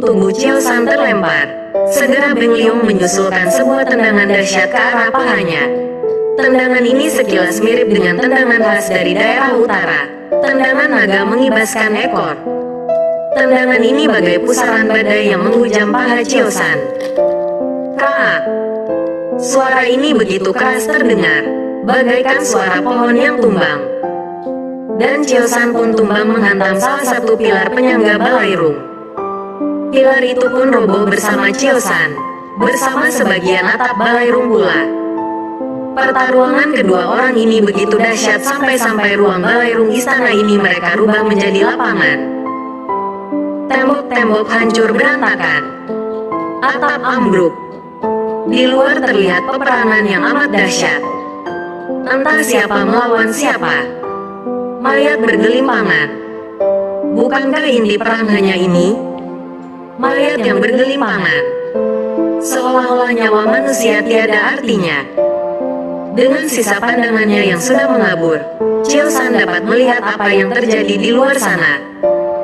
Tubuh Chiosan terlempar. Segera Beng Liong menyusulkan sebuah tendangan dahsyat ke arah pahanya. Tendangan ini sekilas mirip dengan tendangan khas dari daerah utara. Tendangan naga mengibaskan ekor. Tendangan ini bagai pusaran badai yang menghujam paha Chiosan. Kraak! Suara ini begitu keras terdengar, bagaikan suara pohon yang tumbang. Dan Chiosan pun tumbang menghantam salah satu pilar penyangga balairung. Pilar itu pun roboh bersama Chiosan, bersama sebagian atap balairung pula. Pertarungan kedua orang ini begitu dahsyat sampai-sampai ruang balairung istana ini mereka rubah menjadi lapangan. Tembok-tembok hancur berantakan. Atap ambruk. Di luar terlihat peperangan yang amat dahsyat. Entah siapa melawan siapa. Mayat bergelimpangan. Bukankah inti perang hanya ini? Mayat yang bergelimpangan. Seolah-olah nyawa manusia tiada artinya. Dengan sisa pandangannya yang sudah mengabur, Chiosan dapat melihat apa yang terjadi di luar sana.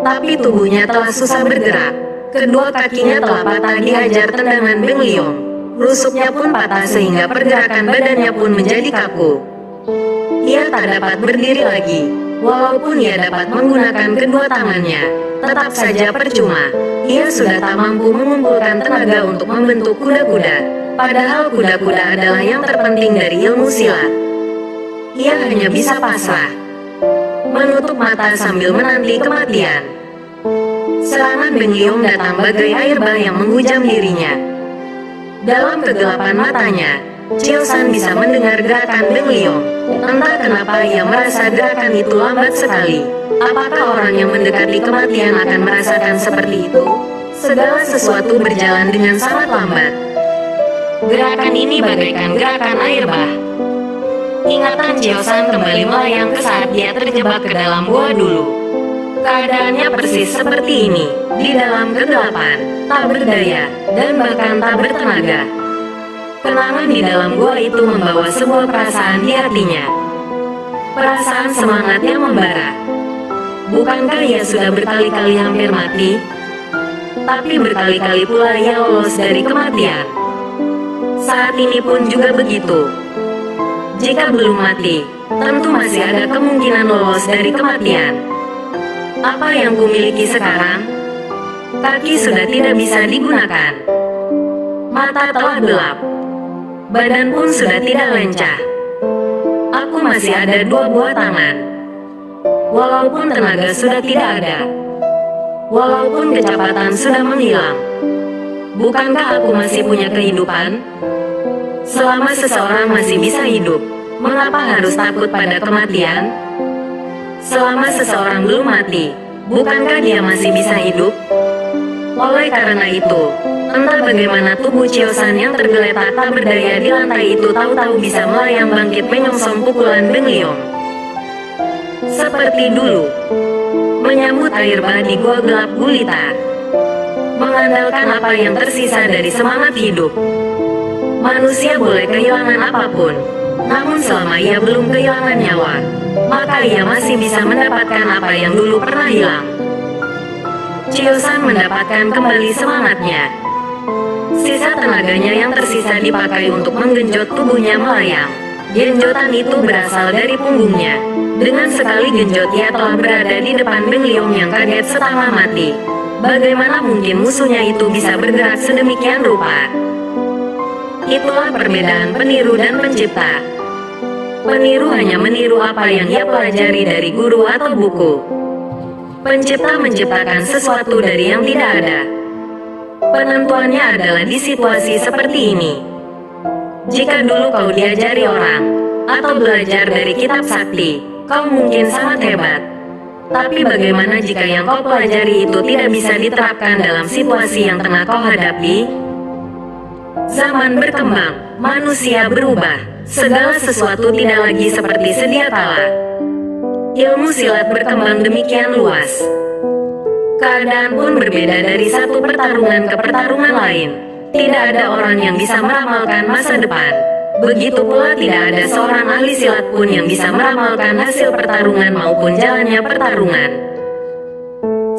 Tapi tubuhnya telah susah bergerak. Kedua kakinya telah patah dihajar tendangan Beng Liong. Rusuknya pun patah sehingga pergerakan badannya pun menjadi kaku. Ia tak dapat berdiri lagi. Walaupun ia dapat menggunakan kedua tangannya, tetap saja percuma. Ia sudah tak mampu mengumpulkan tenaga untuk membentuk kuda-kuda. Padahal kuda-kuda adalah yang terpenting dari ilmu silat. Ia hanya bisa pasrah, menutup mata sambil menanti kematian. Serangan Beng Liong datang bagai air bah yang menghujam dirinya. Dalam kegelapan matanya, Chiosan bisa mendengar gerakan Beng Liong. Entah kenapa ia merasa gerakan itu lambat sekali. Apakah orang yang mendekati kematian akan merasakan seperti itu? Segala sesuatu berjalan dengan sangat lambat. Gerakan ini bagaikan gerakan air bah. Ingatan Chiosan kembali melayang ke saat dia terjebak ke dalam gua dulu. Keadaannya persis seperti ini, di dalam kegelapan, tak berdaya, dan bahkan tak bertenaga. Kenangan di dalam gua itu membawa sebuah perasaan di hatinya. Perasaan semangat yang membara. Bukankah ia sudah berkali-kali hampir mati? Tapi berkali-kali pula ia lolos dari kematian. Saat ini pun juga begitu. Jika belum mati, tentu masih ada kemungkinan lolos dari kematian. Apa yang kumiliki sekarang? Kaki sudah tidak bisa digunakan. Mata telah gelap. Badan pun sudah tidak lincah. Aku masih ada dua buah tangan. Walaupun tenaga sudah tidak ada. Walaupun kecepatan sudah menghilang. Bukankah aku masih punya kehidupan? Selama seseorang masih bisa hidup, mengapa harus takut pada kematian? Selama seseorang belum mati, bukankah dia masih bisa hidup? Oleh karena itu, entah bagaimana tubuh Chiosan yang tergeletak tak berdaya di lantai itu tahu-tahu bisa melayang bangkit menyongsong pukulan Beng Liong. Seperti dulu, menyambut air bah di gua gelap gulita. Mengandalkan apa yang tersisa dari semangat hidup. Manusia boleh kehilangan apapun, namun selama ia belum kehilangan nyawa, maka ia masih bisa mendapatkan apa yang dulu pernah hilang. Chiosan mendapatkan kembali semangatnya. Sisa tenaganya yang tersisa dipakai untuk menggenjot tubuhnya melayang. Genjotan itu berasal dari punggungnya. Dengan sekali genjot ia telah berada di depan Beng Liong yang kaget setengah mati. Bagaimana mungkin musuhnya itu bisa bergerak sedemikian rupa? Itulah perbedaan peniru dan pencipta. Peniru hanya meniru apa yang ia pelajari dari guru atau buku. Pencipta menciptakan sesuatu dari yang tidak ada. Penentuannya adalah di situasi seperti ini. Jika dulu kau diajari orang, atau belajar dari kitab sakti, kau mungkin sangat hebat. Tapi bagaimana jika yang kau pelajari itu tidak bisa diterapkan dalam situasi yang tengah kau hadapi? Zaman berkembang, manusia berubah, segala sesuatu tidak lagi seperti sedia kala. Ilmu silat berkembang demikian luas. Keadaan pun berbeda dari satu pertarungan ke pertarungan lain. Tidak ada orang yang bisa meramalkan masa depan. Begitu pula tidak ada seorang ahli silat pun yang bisa meramalkan hasil pertarungan maupun jalannya pertarungan.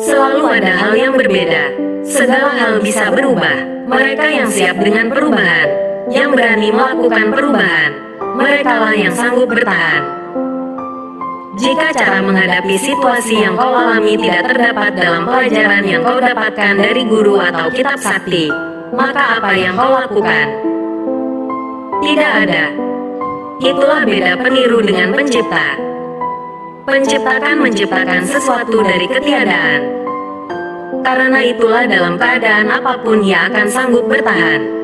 Selalu ada hal yang berbeda. segala hal bisa berubah. Mereka yang siap dengan perubahan, yang berani melakukan perubahan, merekalah yang sanggup bertahan. Jika cara menghadapi situasi yang kau alami tidak terdapat dalam pelajaran yang kau dapatkan dari guru atau kitab sakti, maka apa yang kau lakukan? Tidak ada. Itulah beda peniru dengan pencipta. Pencipta kan menciptakan sesuatu dari ketiadaan. Karena itulah dalam keadaan apapun ia akan sanggup bertahan.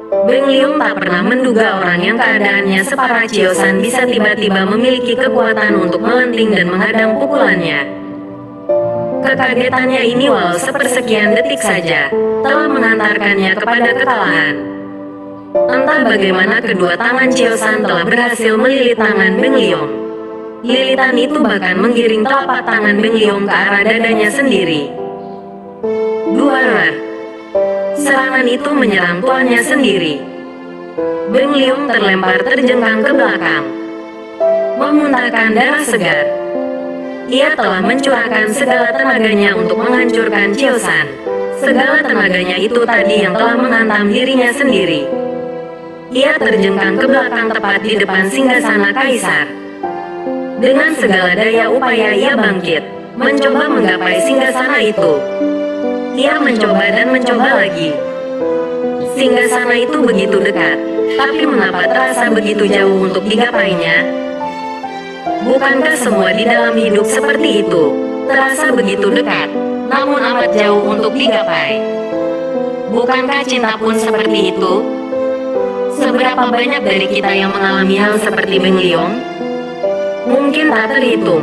Beng Liong tak pernah menduga orang yang keadaannya separah Cio San bisa tiba-tiba memiliki kekuatan untuk melenting dan menghadang pukulannya. Kekagetannya ini walau sepersekian detik saja, telah mengantarkannya kepada kekalahan. Entah bagaimana kedua tangan Cio San telah berhasil melilit tangan Beng Liong. Lilitan itu bahkan menggiring telapak tangan Beng Liong ke arah dadanya sendiri. Duar. Serangan itu menyerang tuannya sendiri. Beng Liong terlempar terjengkang ke belakang, memuntahkan darah segar. Ia telah mencurahkan segala tenaganya untuk menghancurkan Cio San. Segala tenaganya itu tadi yang telah menghantam dirinya sendiri. Ia terjengkang ke belakang tepat di depan singgasana kaisar. Dengan segala daya upaya ia bangkit, mencoba menggapai singgasana itu. Ia mencoba dan mencoba lagi. Singgasana itu begitu dekat, tapi mengapa terasa begitu jauh untuk digapainya? Bukankah semua di dalam hidup seperti itu? Terasa begitu dekat, namun amat jauh untuk digapai. Bukankah cinta pun seperti itu? Seberapa banyak dari kita yang mengalami hal seperti Beng Liong? Mungkin tak terhitung.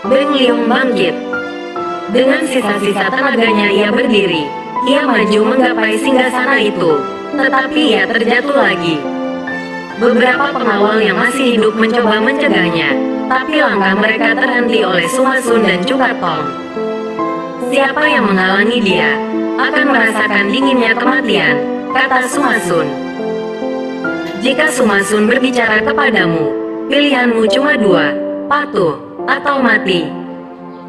Beng Liong bangkit. Dengan sisa-sisa tenaganya ia berdiri. Ia maju menggapai singgasana itu, tetapi ia terjatuh lagi. Beberapa pengawal yang masih hidup mencoba mencegahnya, tapi langkah mereka terhenti oleh Suma Sun dan Cukatong. Siapa yang menghalangi dia akan merasakan dinginnya kematian, kata Suma Sun. Jika Suma Sun berbicara kepadamu, pilihanmu cuma dua, patuh atau mati.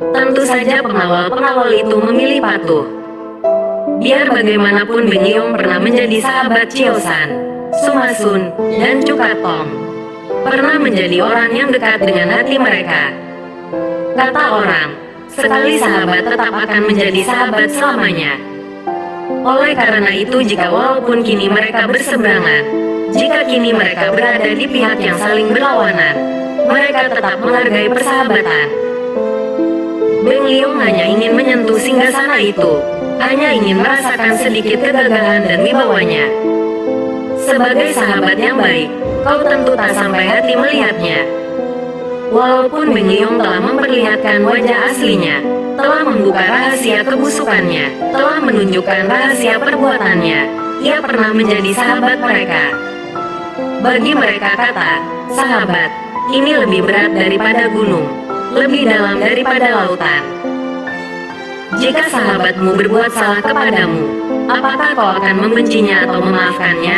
Tentu saja pengawal-pengawal itu memilih patuh. Biar bagaimanapun Beng Liong pernah menjadi sahabat Cio San, Suma Sun, dan Cukatong. Pernah menjadi orang yang dekat dengan hati mereka. Kata orang, sekali sahabat tetap akan menjadi sahabat selamanya. Oleh karena itu jika walaupun kini mereka berseberangan, jika kini mereka berada di pihak yang saling berlawanan, mereka tetap menghargai persahabatan. Beng Liong hanya ingin menyentuh singgasana itu, hanya ingin merasakan sedikit kegagahan dan wibawanya. Sebagai sahabat yang baik, kau tentu tak sampai hati melihatnya. Walaupun Beng Liong telah memperlihatkan wajah aslinya, telah membuka rahasia kebusukannya, telah menunjukkan rahasia perbuatannya, ia pernah menjadi sahabat mereka. Bagi mereka kata, sahabat, ini lebih berat daripada gunung, lebih dalam daripada lautan. Jika sahabatmu berbuat salah kepadamu, apakah kau akan membencinya atau memaafkannya?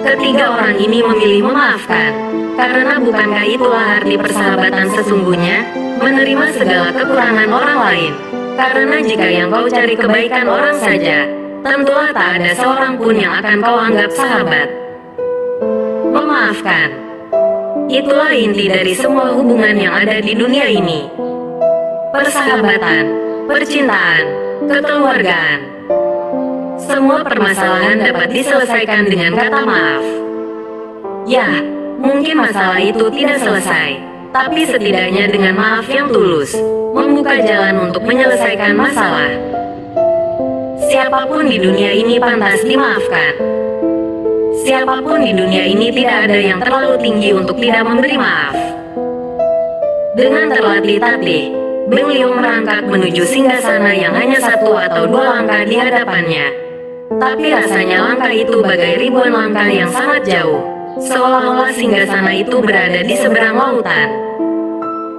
Ketiga orang ini memilih memaafkan, karena bukankah itulah arti persahabatan sesungguhnya, menerima segala kekurangan orang lain. Karena jika yang kau cari kebaikan orang saja, tentulah tak ada seorang pun yang akan kau anggap sahabat. Memaafkan, itulah inti dari semua hubungan yang ada di dunia ini. Persahabatan, percintaan, kekeluargaan. Semua permasalahan dapat diselesaikan dengan kata maaf. Ya, mungkin masalah itu tidak selesai, tapi setidaknya dengan maaf yang tulus, membuka jalan untuk menyelesaikan masalah. Siapapun di dunia ini pantas dimaafkan. Siapapun di dunia ini tidak ada yang terlalu tinggi untuk tidak memberi maaf. Dengan terlatih-tatih, Beng Liong merangkak menuju singgasana yang hanya satu atau dua langkah di hadapannya. Tapi rasanya langkah itu bagai ribuan langkah yang sangat jauh, seolah-olah singgasana itu berada di seberang lautan.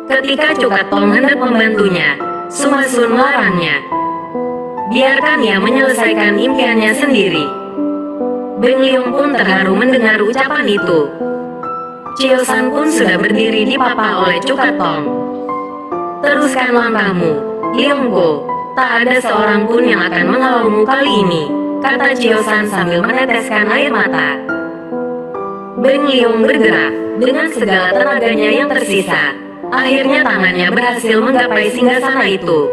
Ketika Cukatong hendak membantunya, Suma Sun melarangnya. Biarkan ia menyelesaikan impiannya sendiri. Beng Liong pun terharu mendengar ucapan itu. Cio San pun sudah berdiri dipapa oleh Cukatong. Teruskan langkahmu, Liong Go, Tak ada seorang pun yang akan mengawalmu kali ini, kata Chiosan sambil meneteskan air mata. Beng Liong bergerak, dengan segala tenaganya yang tersisa. Akhirnya tangannya berhasil menggapai singgasana itu.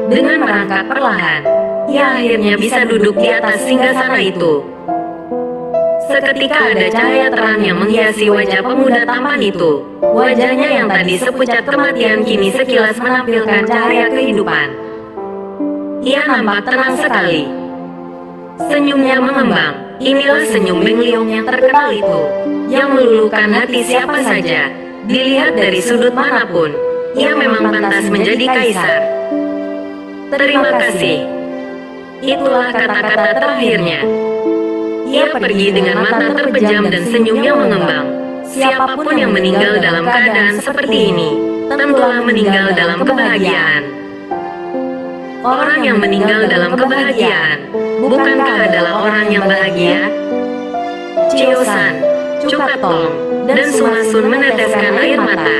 Dengan merangkak perlahan, ia akhirnya bisa duduk di atas singgasana itu. Seketika ada cahaya terang yang menghiasi wajah pemuda tampan itu. Wajahnya yang tadi sepucat kematian kini sekilas menampilkan cahaya kehidupan. Ia nampak tenang sekali. Senyumnya mengembang. Inilah senyum Beng Liong yang terkenal itu, yang meluluhkan hati siapa saja. Dilihat dari sudut manapun, ia memang pantas menjadi kaisar. Terima kasih. Itulah kata-kata terakhirnya. Ia pergi dengan mata terpejam dan senyum yang mengembang. Siapapun yang meninggal dalam keadaan seperti ini, tentulah meninggal dalam kebahagiaan. Orang yang meninggal dalam kebahagiaan, bukankah adalah orang yang bahagia? Chiosan, Cukatong, dan Sumasun meneteskan air mata.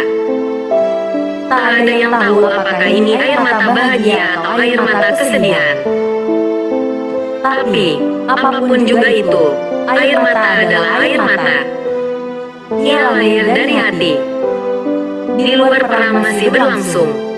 Tak ada yang tahu apakah ini air mata bahagia atau air mata kesedihan. Tapi, apapun juga itu, air mata adalah air mata. Ia lahir dari hati. Di luar perang masih berlangsung.